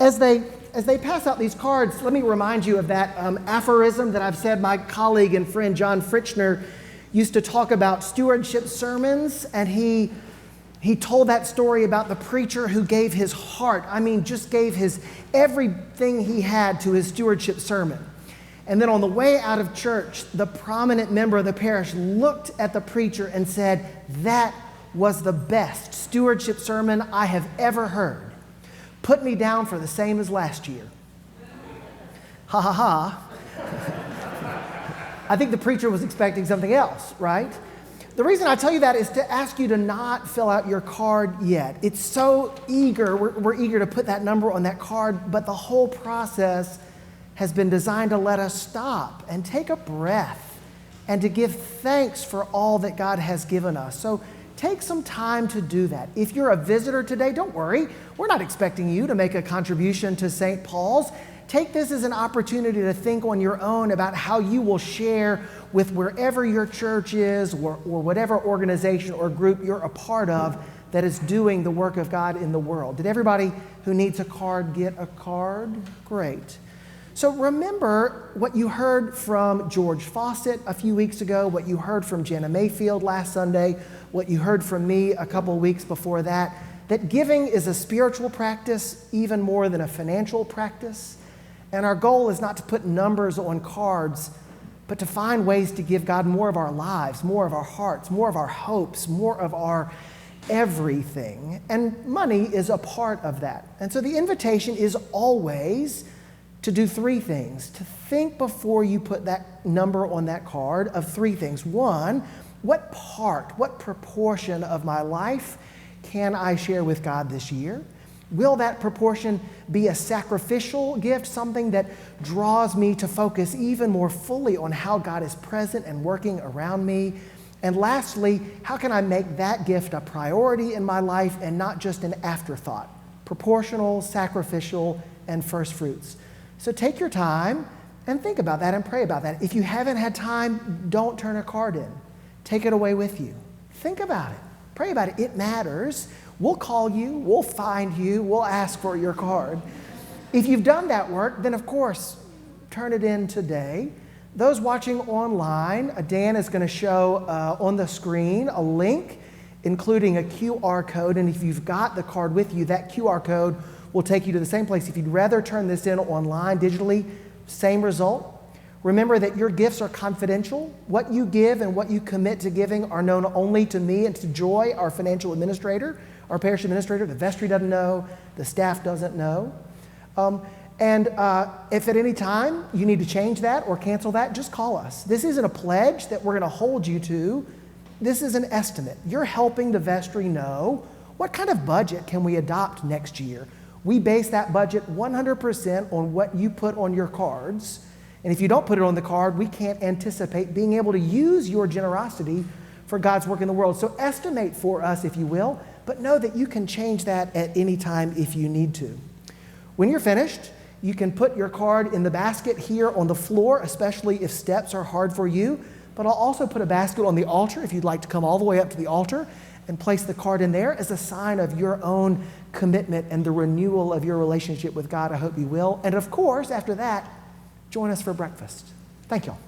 As they pass out these cards, let me remind you of that aphorism that I've said my colleague and friend John Fritchner used to talk about stewardship sermons, and he told that story about the preacher who gave his heart, just gave his everything he had to his stewardship sermon. And then on the way out of church, the prominent member of the parish looked at the preacher and said, "That was the best stewardship sermon I have ever heard. Put me down for the same as last year." Ha ha ha. I think the preacher was expecting something else, right? The reason I tell you that is to ask you to not fill out your card yet. It's so eager, we're eager to put that number on that card, but the whole process has been designed to let us stop and take a breath and to give thanks for all that God has given us. So take some time to do that. If you're a visitor today, don't worry. We're not expecting you to make a contribution to St. Paul's. Take this as an opportunity to think on your own about how you will share with wherever your church is or whatever organization or group you're a part of that is doing the work of God in the world. Did everybody who needs a card get a card? Great. So remember what you heard from George Fawcett a few weeks ago, what you heard from Jenna Mayfield last Sunday, what you heard from me a couple weeks before that giving is a spiritual practice even more than a financial practice. And our goal is not to put numbers on cards, but to find ways to give God more of our lives, more of our hearts, more of our hopes, more of our everything. And money is a part of that. And so the invitation is always to do three things, to think before you put that number on that card of three things. One, what proportion of my life can I share with God this year? Will that proportion be a sacrificial gift, something that draws me to focus even more fully on how God is present and working around me? And lastly, how can I make that gift a priority in my life and not just an afterthought? Proportional, sacrificial, and first fruits. So take your time and think about that and pray about that. If you haven't had time, don't turn a card in. Take it away with you. Think about it. Pray about it. It matters. We'll call you. We'll find you. We'll ask for your card. If you've done that work, then of course, turn it in today. Those watching online, Dan is going to show on the screen a link, including a QR code. And if you've got the card with you, that QR code will take you to the same place. If you'd rather turn this in online, digitally, same result. Remember that your gifts are confidential. What you give and what you commit to giving are known only to me and to Joy, our financial administrator, our parish administrator. The vestry doesn't know, the staff doesn't know. If at any time you need to change that or cancel that, just call us. This isn't a pledge that we're going to hold you to. This is an estimate. You're helping the vestry know what kind of budget can we adopt next year. We base that budget 100% on what you put on your cards. And if you don't put it on the card, we can't anticipate being able to use your generosity for God's work in the world. So estimate for us, if you will, but know that you can change that at any time if you need to. When you're finished, you can put your card in the basket here on the floor, especially if steps are hard for you. But I'll also put a basket on the altar if you'd like to come all the way up to the altar and place the card in there as a sign of your own commitment and the renewal of your relationship with God. I hope you will. And of course, after that, join us for breakfast. Thank y'all.